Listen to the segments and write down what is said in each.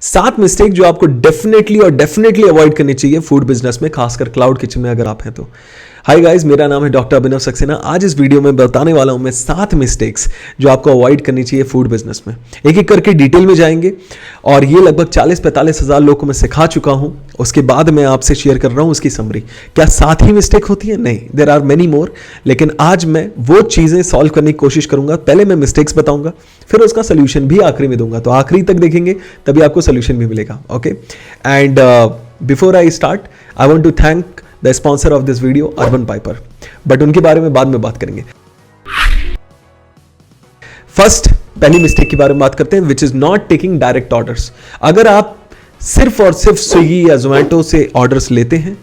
7 mistake जो आपको definitely avoid करनी चाहिए फूड बिजनेस में, खासकर क्लाउड किचन में अगर आप हैं तो। हाय गाइस, मेरा नाम है डॉक्टर अभिनव सक्सेना। आज इस वीडियो में बताने वाला हूं मैं 7 मिस्टेक्स जो आपको अवॉइड करनी चाहिए फूड बिजनेस में। एक एक करके डिटेल में जाएंगे और ये लगभग 40-45 हज़ार लोगों को मैं सिखा चुका हूं। उसके बाद मैं आपसे शेयर कर रहा हूं उसकी समरी। क्या 7 ही मिस्टेक होती है? नहीं, देयर आर मेनी मोर। लेकिन आज मैं वो चीज़ें सॉल्व करने की कोशिश करूंगा। पहले मैं मिस्टेक्स बताऊंगा, फिर उसका सोल्यूशन भी आखिरी में दूंगा। तो आखिरी तक देखेंगे तभी आपको सोल्यूशन भी मिलेगा। Okay, and before I start I want to thank the sponsor of this video, Urban Piper, but उनके बारे में बाद में बात करेंगे। फर्स्ट, पहली मिस्टेक के बारे में बात करते हैं, which is not taking direct orders. अगर आप सिर्फ और सिर्फ स्विगी या जोमेटो से ऑर्डर्स लेते हैं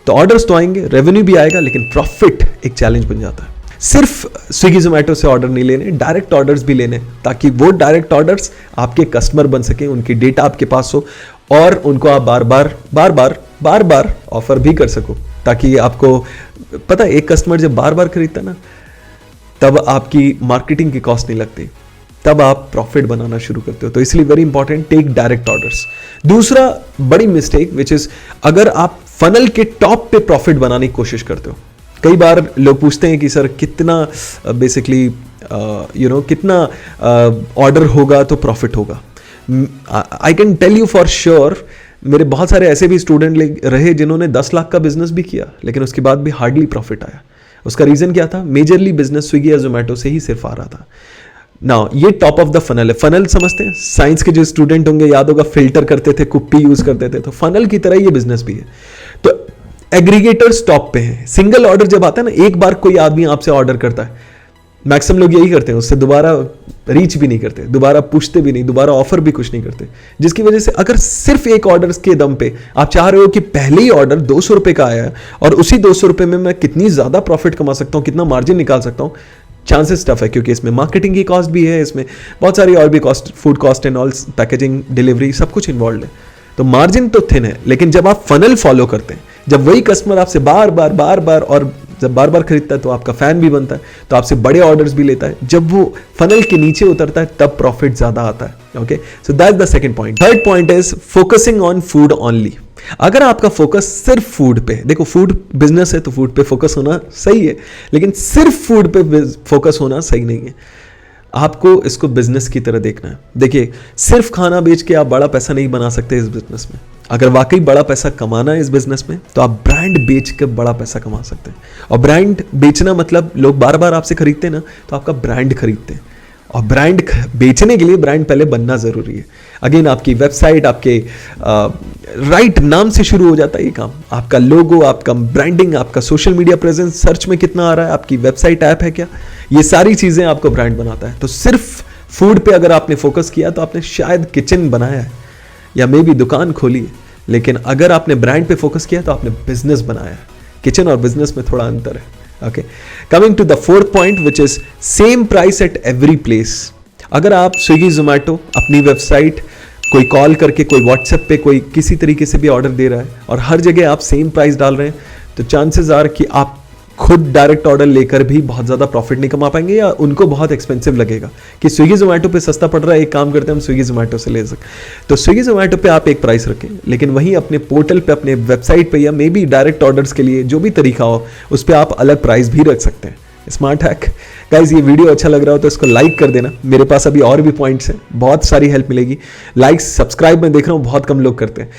तो ऑर्डर्स तो आएंगे, रेवेन्यू भी आएगा, लेकिन प्रॉफिट एक चैलेंज बन जाता है। सिर्फ स्विगी जोमेटो से ऑर्डर नहीं लेने, डायरेक्ट ऑर्डर्स भी लेने, ताकि वो डायरेक्ट ऑर्डर्स आपके कस्टमर बन सके, उनकी डेटा आपके पास हो और उनको आप बार बार ऑफर भी कर सको। ताकि आपको पता है, एक कस्टमर जब बार बार खरीदता ना, तब आपकी मार्केटिंग की कॉस्ट नहीं लगती, तब आप प्रॉफिट बनाना शुरू करते हो। तो इसलिए very important, take direct orders. दूसरा बड़ी मिस्टेक विच इज, अगर आप फनल के टॉप पे प्रॉफिट बनाने की कोशिश करते हो। कई बार लोग पूछते हैं कि सर कितना बेसिकली कितना ऑर्डर होगा तो प्रॉफिट होगा। I can tell you for sure, मेरे बहुत सारे ऐसे भी स्टूडेंट रहे जिन्होंने 10 लाख का बिजनेस भी किया, लेकिन उसके बाद भी हार्डली प्रॉफिट आया। उसका रीजन क्या था? मेजरली बिजनेस स्विगी या जोमेटो से ही सिर्फ आ रहा था। नाउ ये टॉप ऑफ द फनल है। फनल समझते हैं? साइंस के जो स्टूडेंट होंगे याद होगा, फिल्टर करते थे, कुप्पी यूज करते थे, तो फनल की तरह ये बिजनेस भी है। तो एग्रीगेटर्स टॉप पे हैं। सिंगल ऑर्डर जब आता है ना, एक बार कोई आदमी आपसे ऑर्डर करता है, मैक्सिमम लोग यही करते हैं, उससे दोबारा रीच भी नहीं करते, दोबारा पूछते भी नहीं, दोबारा ऑफर भी कुछ नहीं करते। जिसकी वजह से अगर सिर्फ एक ऑर्डर के दम पे आप चाह रहे हो कि पहले ही ऑर्डर 200 रुपए का आया है और उसी 200 रुपए में मैं कितनी ज्यादा प्रॉफिट कमा सकता हूं, कितना मार्जिन निकाल सकता हूं, चांसेस टफ है, क्योंकि इसमें मार्केटिंग की कॉस्ट भी है, इसमें बहुत सारी और भी cost, food cost and all, packaging, delivery, सब कुछ इन्वॉल्व है। तो मार्जिन तो थिन है। लेकिन जब आप फनल फॉलो करते हैं, जब वही कस्टमर आपसे बार बार और जब बार बार खरीदता है तो आपका फैन भी बनता है, तो आपसे बड़े ऑर्डर्स भी लेता है, जब वो फनल के नीचे उतरता है तब प्रॉफिट ज्यादा आता है। Okay, so that's the second point. Third point is focusing on food only. अगर आपका फोकस सिर्फ फूड पे, देखो फूड बिजनेस है तो फूड पे फोकस होना सही है, लेकिन सिर्फ फूड पे फोकस होना सही नहीं है। आपको इसको बिजनेस की तरह देखना है। देखिए, सिर्फ खाना बेच के आप बड़ा पैसा नहीं बना सकते इस बिजनेस में। अगर वाकई बड़ा पैसा कमाना है इस बिजनेस में, तो आप ब्रांड बेच कर बड़ा पैसा कमा सकते हैं। और ब्रांड बेचना मतलब लोग बार बार आपसे खरीदते हैं ना, तो आपका ब्रांड खरीदते हैं। और ब्रांड बेचने के लिए ब्रांड पहले बनना जरूरी है। अगेन, आपकी वेबसाइट, आपके राइट नाम से शुरू हो जाता है ये काम। आपका लोगो, आपका ब्रांडिंग, आपका सोशल मीडिया प्रेजेंस सर्च में कितना आ रहा है, आपकी वेबसाइट ऐप है क्या, ये सारी चीजें आपको ब्रांड बनाता है। तो सिर्फ फूड पे अगर आपने फोकस किया तो आपने शायद किचन बनाया है या मे बी दुकान खोली है, लेकिन अगर आपने ब्रांड पे फोकस किया तो आपने बिजनेस बनाया है। किचन और बिजनेस में थोड़ा अंतर है। Okay, coming to the fourth point which is same price at every place. अगर आप स्विगी जोमेटो अपनी वेबसाइट, कोई कॉल करके, कोई व्हाट्सएप पे, कोई किसी तरीके से भी ऑर्डर दे रहा है और हर जगह आप सेम प्राइस डाल रहे हैं, तो चांसेस आर कि आप खुद डायरेक्ट ऑर्डर लेकर भी बहुत ज़्यादा प्रॉफिट नहीं कमा पाएंगे, या उनको बहुत एक्सपेंसिव लगेगा कि स्विगी जोमेटो पे सस्ता पड़ रहा है, एक काम करते हैं हम स्विगी जोमेटो से ले सकते। तो स्विगी जोमेटो पे आप एक प्राइस रखें, लेकिन वहीं अपने पोर्टल पे, अपने वेबसाइट पे, या मे बी डायरेक्ट ऑर्डर्स के लिए जो भी तरीका हो, उस पर आप अलग प्राइस भी रख सकते हैं। Smart hack. गाइज, ये वीडियो अच्छा लग रहा हो तो इसको लाइक कर देना। मेरे पास अभी और भी पॉइंट्स हैं, बहुत सारी हेल्प मिलेगी। लाइक सब्सक्राइब मैं देख रहा हूँ बहुत कम लोग करते हैं,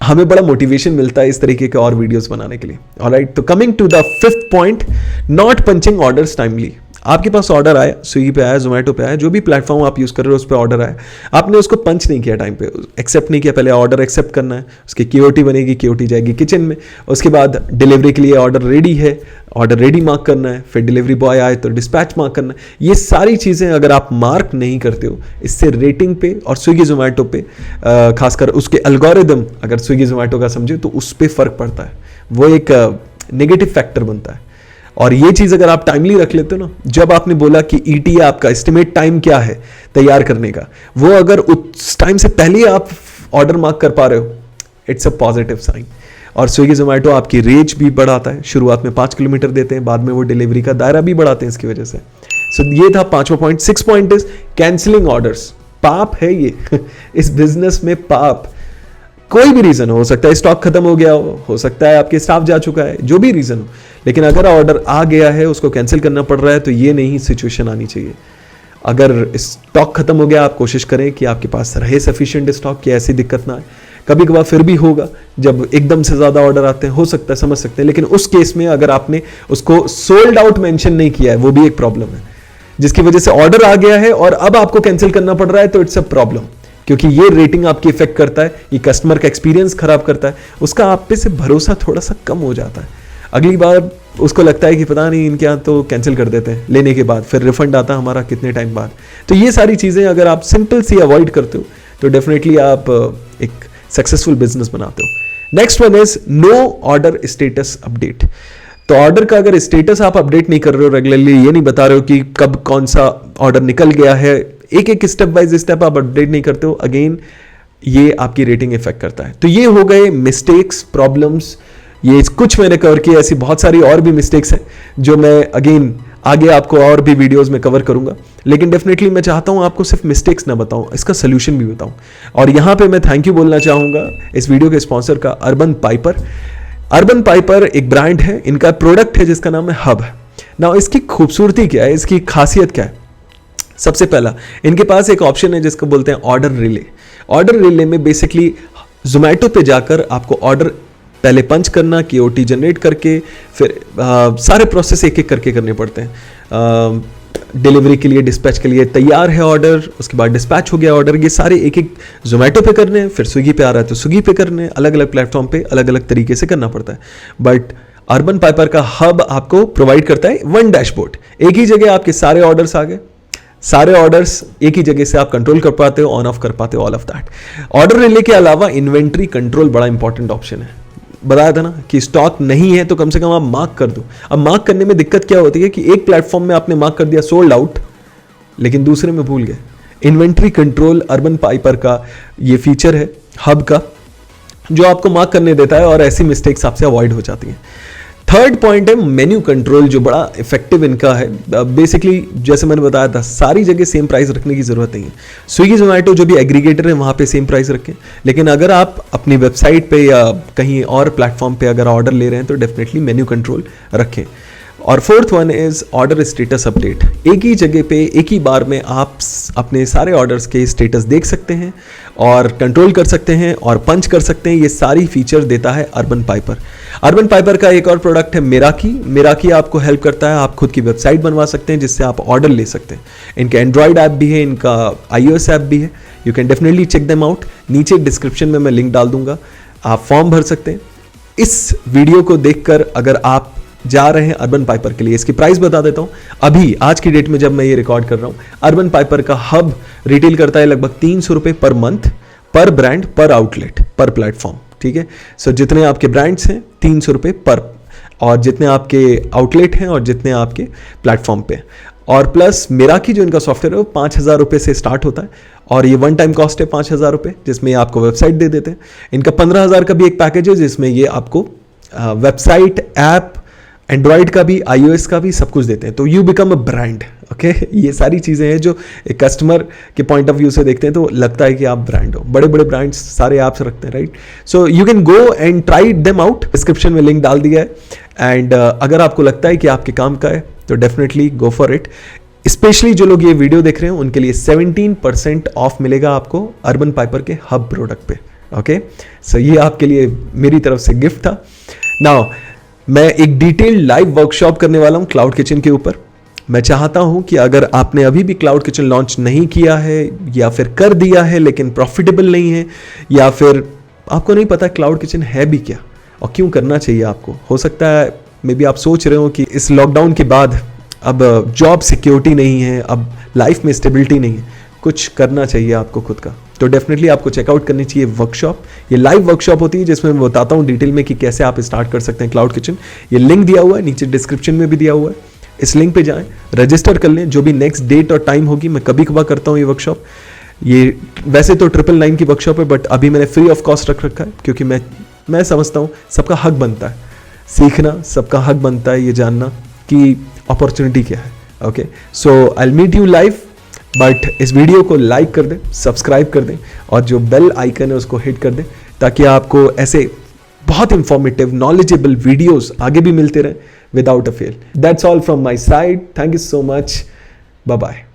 हमें बड़ा मोटिवेशन मिलता है इस तरीके के और वीडियोस बनाने के लिए। ऑलराइट, तो coming to the fifth point, not punching orders timely. आपके पास ऑर्डर आया, स्विगी पे आया, जोमेटो पे आया, जो भी प्लेटफॉर्म आप यूज कर रहे हो उस पर ऑर्डर आया, आपने उसको पंच नहीं किया टाइम पे, एक्सेप्ट नहीं किया। पहले ऑर्डर एक्सेप्ट करना है, उसकी क्यूओटी बनेगी, क्यूओटी जाएगी किचन में, उसके बाद डिलीवरी के लिए ऑर्डर रेडी है, ऑर्डर रेडी मार्क करना है, फिर डिलीवरी बॉय आए तो डिस्पैच मार्क करना है। ये सारी चीज़ें अगर आप मार्क नहीं करते हो, इससे रेटिंग पे और स्विगी जोमेटो पे खासकर उसके एल्गोरिदम, अगर स्विगी जोमेटो का समझे तो उस पर फर्क पड़ता है, वो एक नेगेटिव फैक्टर बनता है। और ये चीज अगर आप टाइमली रख लेते हो ना, जब आपने बोला कि ईटीए आपका एस्टिमेट टाइम क्या है तैयार करने का, वो अगर उस टाइम से पहले आप ऑर्डर मार्क कर पा रहे हो, इट्स अ पॉजिटिव साइन। और स्विगी जोमेटो आपकी रेंज भी बढ़ाता है, शुरुआत में 5 किलोमीटर देते हैं, बाद में वो डिलीवरी का दायरा भी बढ़ाते हैं इसकी वजह से। सो ये था 5वां point. 6 point is cancelling orders. पाप है ये इस बिजनेस में पाप। कोई भी रीजन हो सकता है, स्टॉक खत्म हो गया हो सकता है आपके स्टाफ जा चुका है, जो भी रीजन हो, लेकिन अगर ऑर्डर आ गया है उसको कैंसिल करना पड़ रहा है तो ये नहीं सिचुएशन आनी चाहिए। अगर स्टॉक खत्म हो गया, आप कोशिश करें कि आपके पास रहे सफिशिएंट स्टॉक, कि ऐसी दिक्कत ना आए। कभी कभार फिर भी होगा जब एकदम से ज्यादा ऑर्डर आते हैं, हो सकता है, समझ सकते हैं, लेकिन उस केस में अगर आपने उसको सोल्ड आउट मेंशन नहीं किया है, वो भी एक प्रॉब्लम है, जिसकी वजह से ऑर्डर आ गया है और अब आपको कैंसिल करना पड़ रहा है, तो इट्स अ प्रॉब्लम, क्योंकि ये रेटिंग आपकी इफेक्ट करता है, ये कस्टमर का एक्सपीरियंस खराब करता है, उसका आप पे से भरोसा थोड़ा सा कम हो जाता है। अगली बार उसको लगता है कि पता नहीं इनके यहाँ तो कैंसिल कर देते हैं, लेने के बाद फिर रिफंड आता है हमारा कितने टाइम बाद। तो ये सारी चीज़ें अगर आप सिंपल सी अवॉइड करते हो तो डेफिनेटली आप एक सक्सेसफुल बिजनेस बनाते हो। Next one is no order status update. तो ऑर्डर का अगर स्टेटस आप अपडेट नहीं कर रहे हो रेगुलरली, ये नहीं बता रहे हो कि कब कौन सा ऑर्डर निकल गया है, एक एक स्टेप बाय स्टेप आप अपडेट नहीं करते हो, अगेन ये आपकी रेटिंग इफेक्ट करता है। तो ये हो गए मिस्टेक्स, प्रॉब्लम्स, ये कुछ मैंने कवर किए, ऐसी बहुत सारी और भी मिस्टेक्स हैं जो मैं अगेन आगे आपको और भी वीडियोस में कवर करूंगा, लेकिन डेफिनेटली मैं चाहता हूं आपको सिर्फ मिस्टेक्स ना बताऊं, इसका सोल्यूशन भी बताऊं। और यहां पे मैं थैंक यू बोलना चाहूंगा इस वीडियो के स्पॉन्सर का, अर्बन पाइपर। अर्बन पाइपर एक ब्रांड है, इनका प्रोडक्ट है जिसका नाम है हब। ना इसकी खूबसूरती क्या है, इसकी खासियत क्या है? सबसे पहला, इनके पास एक ऑप्शन है जिसको बोलते हैं ऑर्डर रिले। ऑर्डर रिले में बेसिकली जोमैटो पे जाकर आपको ऑर्डर पहले पंच करना, KOT जनरेट करके, फिर सारे प्रोसेस एक एक करके करने पड़ते हैं। डिलीवरी के लिए, डिस्पैच के लिए तैयार है ऑर्डर, उसके बाद डिस्पैच हो गया ऑर्डर, ये सारे एक एक जोमेटो पे करने, फिर स्विगी पे आ रहा है तो स्विगी पे करने, अलग अलग प्लेटफॉर्म पे अलग अलग तरीके से करना पड़ता है। बट अर्बन पाइपर का हब आपको प्रोवाइड करता है वन डैशबोर्ड, एक ही जगह आपके सारे ऑर्डर्स आ गए, सारे ऑर्डर्स एक ही जगह से आप कंट्रोल कर पाते हो, ऑन ऑफ कर पाते हो, all of that. Order relay के अलावा इन्वेंट्री कंट्रोल बड़ा इंपॉर्टेंट ऑप्शन है। बताया था ना कि स्टॉक नहीं है तो कम से कम आप मार्क कर दो। अब मार्क करने में दिक्कत क्या होती है कि एक प्लेटफॉर्म में आपने मार्क कर दिया सोल्ड आउट, लेकिन दूसरे में भूल गए। इन्वेंट्री कंट्रोल अर्बन पाइपर का ये फीचर है हब का, जो आपको मार्क करने देता है और ऐसी मिस्टेक्स आपसे अवॉइड हो जाती हैं। थर्ड पॉइंट है मेन्यू कंट्रोल, जो बड़ा इफेक्टिव इनका है। बेसिकली जैसे मैंने बताया था, सारी जगह सेम प्राइस रखने की जरूरत नहीं है। स्विगी जोमेटो जो भी एग्रीगेटर है वहाँ पे सेम प्राइस रखें, लेकिन अगर आप अपनी वेबसाइट पे या कहीं और प्लेटफॉर्म पे अगर ऑर्डर ले रहे हैं तो डेफिनेटली मेन्यू कंट्रोल रखें। और fourth one is order status update. एक ही जगह पे एक ही बार में आप अपने सारे ऑर्डर्स के स्टेटस देख सकते हैं और कंट्रोल कर सकते हैं और पंच कर सकते हैं। ये सारी फीचर देता है अर्बन पाइपर। अर्बन पाइपर का एक और प्रोडक्ट है मेराकी। मेराकी आपको हेल्प करता है, आप खुद की वेबसाइट बनवा सकते हैं जिससे आप ऑर्डर ले सकते हैं। इनका एंड्रॉयड ऐप भी है, इनका iOS ऐप भी है, you can definitely check them out. नीचे डिस्क्रिप्शन में मैं लिंक डाल दूंगा, आप फॉर्म भर सकते हैं। इस वीडियो को देखकर अगर आप जा रहे हैं अर्बन पाइपर के लिए, इसकी प्राइस बता देता हूं। अभी आज की डेट में जब मैं ये रिकॉर्ड कर रहा हूं, अर्बन पाइपर का हब रिटेल करता है लगभग 300 रुपए पर मंथ, पर ब्रांड, पर आउटलेट, पर प्लेटफॉर्म। ठीक है, सो जितने आपके ब्रांड्स हैं 300 रुपए पर, और जितने आपके आउटलेट हैं और जितने आपके प्लेटफॉर्म पे, और प्लस मेराकी जो इनका सॉफ्टवेयर है वो 5,000 रुपये से स्टार्ट होता है और ये वन टाइम कॉस्ट है 5,000 रुपये, जिसमें आपको वेबसाइट दे देते हैं। इनका 15,000 का भी एक पैकेज है जिसमें ये आपको वेबसाइट, ऐप, एंड्रॉइड का भी, iOS का भी सब कुछ देते हैं। तो you become a brand. Okay, ये सारी चीज़ें हैं जो एक कस्टमर के पॉइंट ऑफ व्यू से देखते हैं तो लगता है कि आप ब्रांड हो। बड़े बड़े ब्रांड्स सारे ऐप्स रखते हैं, right? So you can go and try them out. Description में लिंक डाल दिया है एंड अगर आपको लगता है कि आपके काम का है तो definitely go for it. Specially जो लोग ये वीडियो देख रहे हैं उनके लिए 17% ऑफ मिलेगा आपको अर्बन पाइपर के हब प्रोडक्ट पे। ओके, सो ये आपके लिए मेरी तरफ से गिफ्ट था। नाउ मैं एक डिटेल्ड लाइव वर्कशॉप करने वाला हूं क्लाउड किचन के ऊपर। मैं चाहता हूं कि अगर आपने अभी भी क्लाउड किचन लॉन्च नहीं किया है या फिर कर दिया है लेकिन प्रॉफिटेबल नहीं है, या फिर आपको नहीं पता क्लाउड किचन है भी क्या और क्यों करना चाहिए आपको, हो सकता है मे बी आप सोच रहे हो कि इस लॉकडाउन के बाद अब जॉब सिक्योरिटी नहीं है, अब लाइफ में स्टेबिलिटी नहीं है, कुछ करना चाहिए आपको खुद का, तो डेफिनेटली आपको चेकआउट करनी चाहिए वर्कशॉप। ये लाइव वर्कशॉप होती है जिसमें मैं बताता हूँ डिटेल में कि कैसे आप स्टार्ट कर सकते हैं क्लाउड किचन। ये लिंक दिया हुआ है नीचे डिस्क्रिप्शन में भी दिया हुआ है, इस लिंक पे जाएं, रजिस्टर कर लें। जो भी नेक्स्ट डेट और टाइम होगी, मैं कभी कभार करता हूँ ये वर्कशॉप। ये वैसे तो 999 की वर्कशॉप है, बट अभी मैंने फ्री ऑफ कॉस्ट रख रखा है क्योंकि मैं समझता हूँ सबका हक बनता है सीखना, सबका हक बनता है ये जानना कि अपॉर्चुनिटी क्या है। Okay, so I will meet you live but इस वीडियो को लाइक कर दें, सब्सक्राइब कर दें और जो बेल आइकन है उसको हिट कर दें, ताकि आपको ऐसे बहुत इंफॉर्मेटिव नॉलेजेबल वीडियोस आगे भी मिलते रहें without a fail. That's all from my side. Thank you so much. Bye bye.